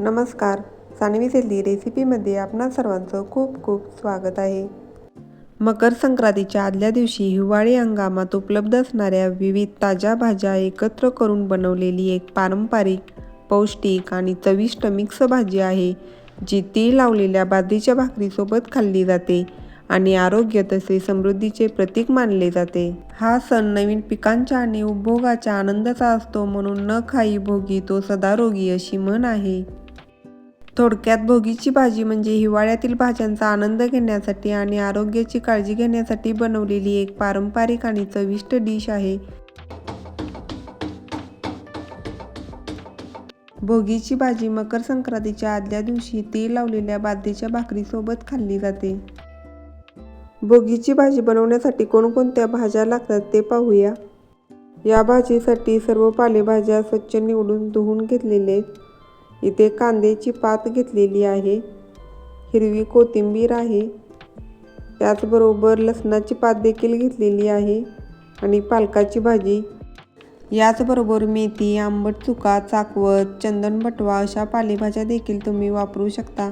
नमस्कार. सानवी हेल्दी रेसिपीमध्ये आपणा सर्वांचं खूप खूप स्वागत आहे. मकर संक्रांतीच्या आदल्या दिवशी हिवाळी हंगामात उपलब्ध असणाऱ्या विविध ताज्या भाज्या एकत्र करून बनवलेली एक पारंपरिक, पौष्टिक आणि चविष्ट मिक्स भाजी आहे, जी तीळ लावलेल्या बाजरीच्या भाकरीसोबत खाल्ली जाते आणि आरोग्य तसेच समृद्धीचे प्रतीक मानले जाते. हा सण नवीन पिकांच्या आणि उपभोगाच्या आनंदाचा असतो, म्हणून न खाई भोगी तो सदा रोगी अशी म्हण आहे. थोडक्यात भोगीची भाजी म्हणजे हिवाळ्यातील भाज्यांचा आनंद घेण्यासाठी आणि आरोग्याची काळजी घेण्यासाठी बनवलेली एक पारंपरिक आणि चविष्ट डिश आहे. भोगीची भाजी मकर संक्रांतीच्या आदल्या दिवशी तीळ लावलेल्या बाजरीच्या भाकरीसोबत खाल्ली जाते. भोगीची भाजी बनवण्यासाठी कोणकोणत्या भाज्या लागतात ते पाहूया. या भाजीसाठी सर्व पालेभाज्या स्वच्छ निवडून धुवून घेतलेले आहेत. इथे कांद्याची पात घेतलेली आहे, हिरवी कोथिंबीर आहे, त्याचबरोबर लसणाची पात देखील घेतलेली आहे आणि पालकाची भाजी. याचबरोबर मेथी, आंबट चुका, चाकवत, चंदन बटवा अशा पालेभाज्या देखील तुम्ही वापरू शकता,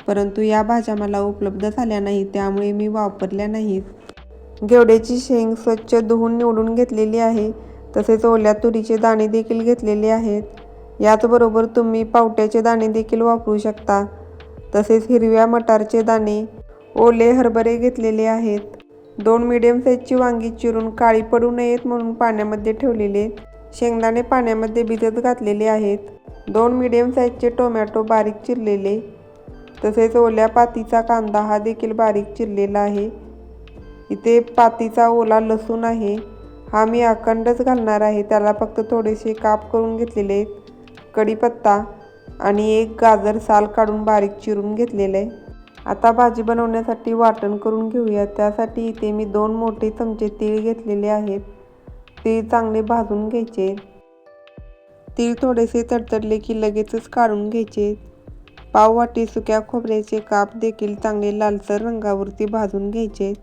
परंतु या भाज्या मला उपलब्ध झाल्या नाहीत, त्यामुळे मी वापरल्या नाहीत. घेवड्याची शेंग स्वच्छ धुवून निवडून घेतलेली आहे, तसेच ओल्या तुरीचे दाणे देखील घेतलेले आहेत. याचबरोबर तुम्ही पावट्याचे दाणे देखील वापरू शकता, तसेच हिरव्या मटारचे दाणे, ओले हरभरे घेतलेले आहेत. 2 मीडियम साईजची वांगी चिरून काळी पडू नयेत म्हणून पाण्यामध्ये ठेवलेले. शेंगदाणे पाण्यामध्ये भिजत घातलेले आहेत. 2 मीडियम साईजचे टोमॅटो बारीक चिरलेले, तसेच ओल्या पातीचा कांदा हा देखील बारीक चिरलेला आहे. इथे पातीचा ओला लसूण आहे, हा मी अखंडच घालणार आहे, त्याला फक्त थोडेसे काप करून घेतलेले आहेत. कढीपत्ता आणि एक गाजर साल काढून बारीक चिरून घेतलेले आहे. आता भाजी बनवण्यासाठी वाटण करून घेऊया. त्यासाठी इथे मी 2 मोठे चमचे तीळ घेतलेले आहेत. तीळ चांगले भाजून घ्यायचे. तीळ थोडेसे तडतडले की लगेचच काढून घ्यायचे. पाव वाटी सुक्या खोबऱ्याचे काप देखील चांगले लालसर रंगावरती भाजून घ्यायचे.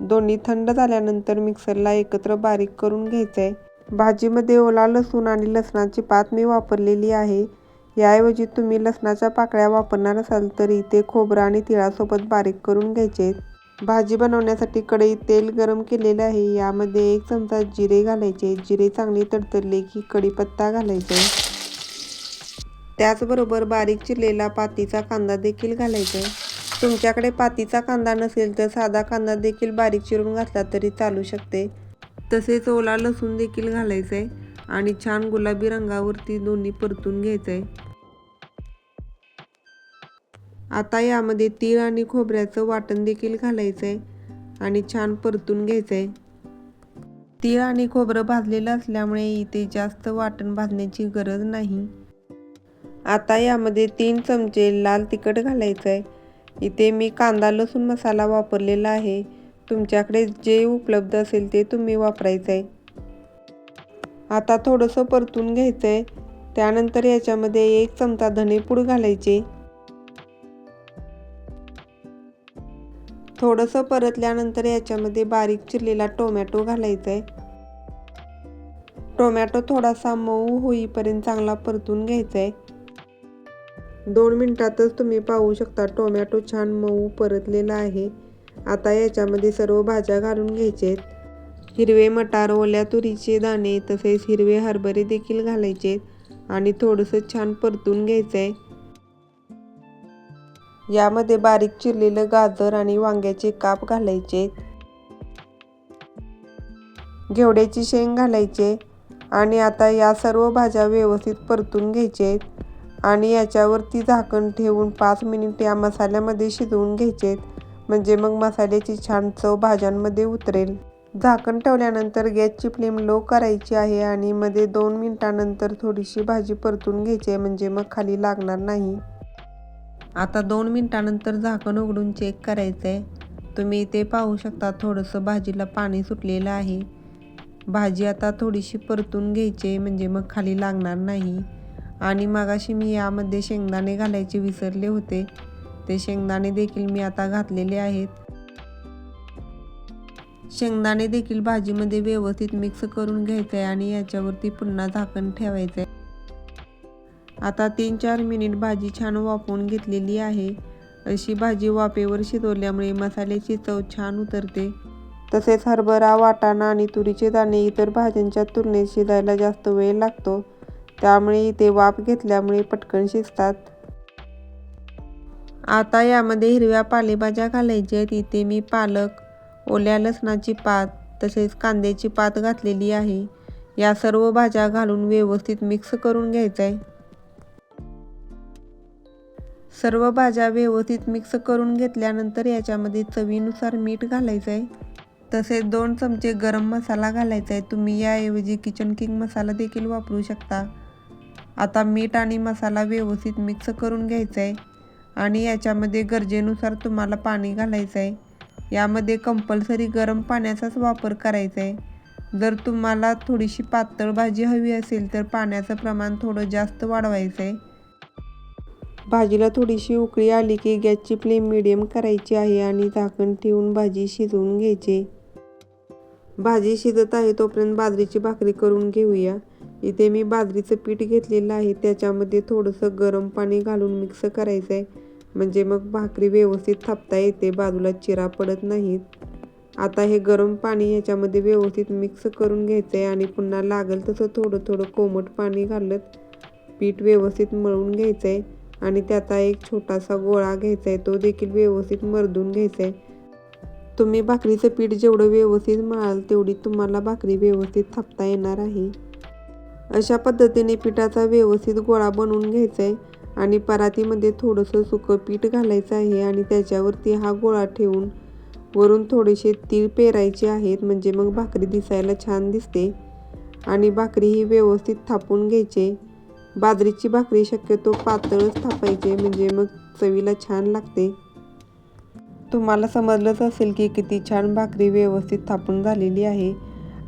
दोन्ही थंड झाल्यानंतर मिक्सरला एकत्र बारीक करून घ्यायचे. भाजीमध्ये ओला लसूण आणि लसणाची पात मी वापरलेली आहे. याऐवजी तुम्ही लसणाच्या पाकळ्या वापरणार असाल तर इथे खोबरं आणि तिळासोबत बारीक करून घ्यायचे. भाजी बनवण्यासाठी कढईत तेल गरम केलेले आहे. यामध्ये 1 चमचा जिरे घालायचे. जिरे चांगले तडतडले की कढीपत्ता घालायचे. त्याचबरोबर बारीक चिरलेला पातीचा कांदा देखील घालायचा. तुमच्याकडे पातीचा कांदा नसेल तर साधा कांदा देखील बारीक चिरून घातला तरी चालू शकते. तसेच ओला लसूण देखील घालायचा आहे आणि छान गुलाबी रंगावरती दोन्ही परतून घ्यायचं आहे. आता यामध्ये तीळ आणि खोबऱ्याचं वाटण देखील घालायचं आहे आणि छान परतून घ्यायचं आहे. तीळ आणि खोबरं भाजलेलं असल्यामुळे इथे जास्त वाटण भाजण्याची गरज नाही. आता यामध्ये 3 चमचे लाल तिखट घालायचं आहे. इथे मी कांदा लसूण मसाला वापरलेला आहे. तुमच्याकडे जे उपलब्ध असेल ते तुम्ही वापरायचं आहे. आता थोडंसं परतून घ्यायचं आहे. त्यानंतर याच्यामध्ये 1 चमचा धनेपूड घालायचे. थोडंसं परतल्यानंतर याच्यामध्ये बारीक चिरलेला टोमॅटो घालायचा आहे. टोमॅटो थोडासा मऊ होईपर्यंत चांगला परतून घ्यायचा आहे. 2 मिनिटातच तुम्ही पाहू शकता टोमॅटो छान मऊ परतलेला आहे. आता याच्यामध्ये सर्व भाज्या घालून घ्यायचे. हिरवे मटार, ओल्या तुरीचे दाणे तसेच हिरवे हरभरे देखील घालायचे आणि थोडंसं छान परतून घ्यायचं आहे. यामध्ये बारीक चिरलेलं गाजर आणि वांग्याचे काप घालायचे. घेवड्याची शेंग घालायचे आणि आता या सर्व भाज्या व्यवस्थित परतून घ्यायचे आणि याच्यावरती झाकण ठेवून 5 मिनिट या मसाल्यामध्ये शिजवून घ्यायचे, म्हणजे मग मसाल्याची छान चव भाज्यांमध्ये उतरेल. झाकण ठेवल्यानंतर गॅसची फ्लेम लो करायची आहे आणि मध्ये 2 मिनिटांनंतर थोडीशी भाजी परतून घ्यायची, म्हणजे मग खाली लागणार नाही. आता 2 मिनिटांनंतर झाकण उघडून चेक करायचं आहे. तुम्ही इथे पाहू शकता थोडंसं भाजीला पाणी सुटलेलं आहे. भाजी आता थोडीशी परतून घ्यायची, म्हणजे मग खाली लागणार नाही. आणि मगाशी मी यामध्ये शेंगदाणे घालायचे विसरले होते, ते शेंगदाणे देखील मी आता घातलेले आहेत. शेंगदाणे देखील भाजीमध्ये व्यवस्थित मिक्स करून घ्यायचं आहे आणि याच्यावरती पुन्हा झाकण ठेवायचं आहे. आता 3-4 मिनिट भाजी छान वाफवून घेतलेली आहे. अशी भाजी वाफेवर शिजवल्यामुळे मसाल्याची चव छान उतरते. तसेच हरभरा, वाटाणा आणि तुरीचे दाणे इतर भाज्यांच्या तुलनेत शिजायला जास्त वेळ लागतो. त्यामुळे इथे वाफ घेतल्यामुळे पटकन शिजतात. आता यामध्ये हिरव्या पालेभाज्या घालायच्या आहेत. इथे मी पालक, ओल्या लसणाची पात तसेच कांद्याची पात घातलेली आहे. या सर्व भाज्या घालून व्यवस्थित मिक्स करून घ्यायचं आहे. सर्व भाज्या व्यवस्थित मिक्स करून घेतल्यानंतर याच्यामध्ये चवीनुसार मीठ घालायचं आहे. तसेच 2 चमचे गरम मसाला घालायचा आहे. तुम्ही याऐवजी किचन किंग मसाला देखील वापरू शकता. आता मीठ आणि मसाला व्यवस्थित मिक्स करून घ्यायचा आहे आणि याच्यामध्ये गरजेनुसार तुम्हाला पाणी घालायचं आहे. यामध्ये कंपल्सरी गरम पाण्याचाच वापर करायचा आहे. जर तुम्हाला थोडीशी पातळ भाजी हवी असेल तर पाण्याचं प्रमाण थोडं जास्त वाढवायचं आहे. भाजीला थोडीशी उकळी आली की गॅसची फ्लेम मिडियम करायची आहे आणि झाकण ठेवून भाजी शिजवून घ्यायची. भाजी शिजत आहे तोपर्यंत बाजरीची भाकरी करून घेऊया. इथे मी बाजरीचं पीठ घेतलेलं आहे. त्याच्यामध्ये थोडंसं गरम पाणी घालून मिक्स करायचं आहे. म्हणजे मग भाकरी व्यवस्थित थापता येते, बाजूला चिरा पडत नाहीत. आता हे गरम पाणी याच्यामध्ये व्यवस्थित मिक्स करून घ्यायचं आहे आणि पुन्हा लागेल तसं थोडं थोडं कोमट पाणी घालत पीठ व्यवस्थित मळून घ्यायचं आहे आणि त्याचा एक छोटासा गोळा घ्यायचा आहे. तो देखील व्यवस्थित मर्दून घ्यायचा आहे. तुम्ही भाकरीचं पीठ जेवढं व्यवस्थित मळाल तेवढी तुम्हाला भाकरी व्यवस्थित थापता येणार आहे. अशा पद्धतीने पिठाचा व्यवस्थित गोळा बनवून घ्यायचा आहे आणि परातीमध्ये थोडंसं सुकं पीठ घालायचं आहे आणि त्याच्यावरती हा गोळा ठेवून वरून थोडेसे तीळ पेरायचे आहेत. म्हणजे मग भाकरी दिसायला छान दिसते आणि भाकरी ही व्यवस्थित थापून घ्यायची. बाजरीची भाकरी शक्यतो पातळच थापायची म्हणजे मग चवीला छान लागते. तुम्हाला समजलंच असेल की किती छान भाकरी व्यवस्थित थापून झालेली आहे.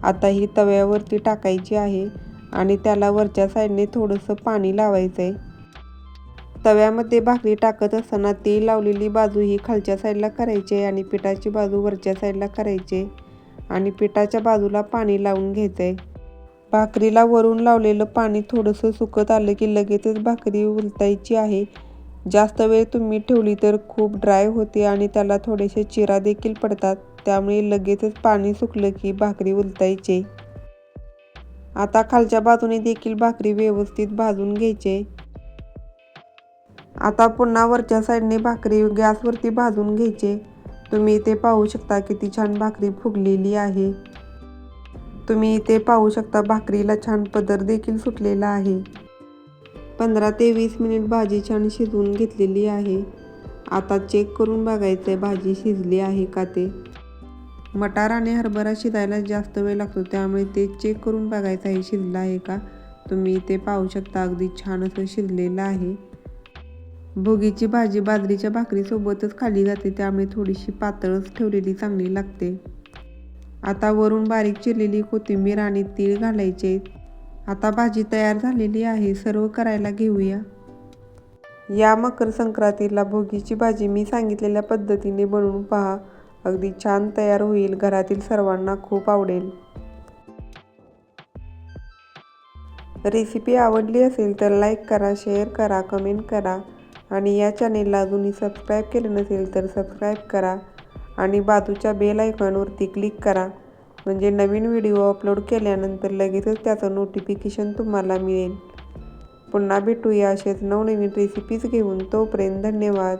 आता ही तव्यावरती टाकायची आहे आणि त्याला वरच्या साईडने थोडंसं पाणी लावायचं आहे. तव्यामध्ये भाकरी टाकत असताना तेल लावलेली बाजू ही खालच्या साईडला करायची आहे आणि पिठाची बाजू वरच्या साईडला करायची आणि पिठाच्या बाजूला पाणी लावून घ्यायचं आहे. भाकरीला वरून लावलेलं पाणी थोडंसं सुकत आलं की लगेचच भाकरी उलटायची आहे. जास्त वेळ तुम्ही ठेवली तर खूप ड्राय होते आणि त्याला थोडेसे चिरा देखील पडतात. त्यामुळे लगेचच पाणी सुकलं की भाकरी उलटायची. आता खालच्या बाजूने देखील भाकरी व्यवस्थित भाजून घ्यायची. आता पुन्हा वरच्या साईडने भाकरी गॅसवरती भाजून घ्यायची. तुम्ही इथे पाहू शकता किती छान भाकरी फुगलेली आहे. तुम्ही इथे पाहू शकता भाकरीला छान पदर देखील सुटलेला आहे. 15 ते 20 मिनिट भाजी छान शिजवून घेतलेली आहे. आता चेक करून बघायचं आहे भाजी शिजली आहे का ते. मटार आणि हरभरा शिजायला जास्त वेळ लागतो त्यामुळे ते चेक करून बघायचं आहे शिजलं आहे का. तुम्ही इथे पाहू शकता अगदी छान असं शिजलेलं आहे. भोगीची भाजी बाजरीच्या भाकरीसोबतच खाल्ली जाते त्यामुळे थोडीशी पातळच ठेवलेली चांगली लागते. आता वरून बारीक चिरलेली कोथिंबीर आणि तीळ घालायचे. आता भाजी तयार झालेली आहे. सर्व करायला घेऊया. या मकर संक्रांतीला भोगीची भाजी मी सांगितलेल्या पद्धतीने बनवून पहा. अगदी छान तयार होईल. घरातील सर्वांना खूप आवडेल. रेसिपी आवडली असेल तर लाईक करा, शेअर करा, कमेंट करा आणि या चॅनेलला अजूनही सबस्क्राईब केलं नसेल तर सबस्क्राईब करा आणि बाजूच्या बेल आयकॉनवरती क्लिक करा. म्हणजे नवीन व्हिडिओ अपलोड केल्यानंतर लगेचच त्याचं नोटिफिकेशन तुम्हाला मिळेल. पुन्हा भेटूया असेच नवनवीन रेसिपीज घेऊन. तोपर्यंत धन्यवाद.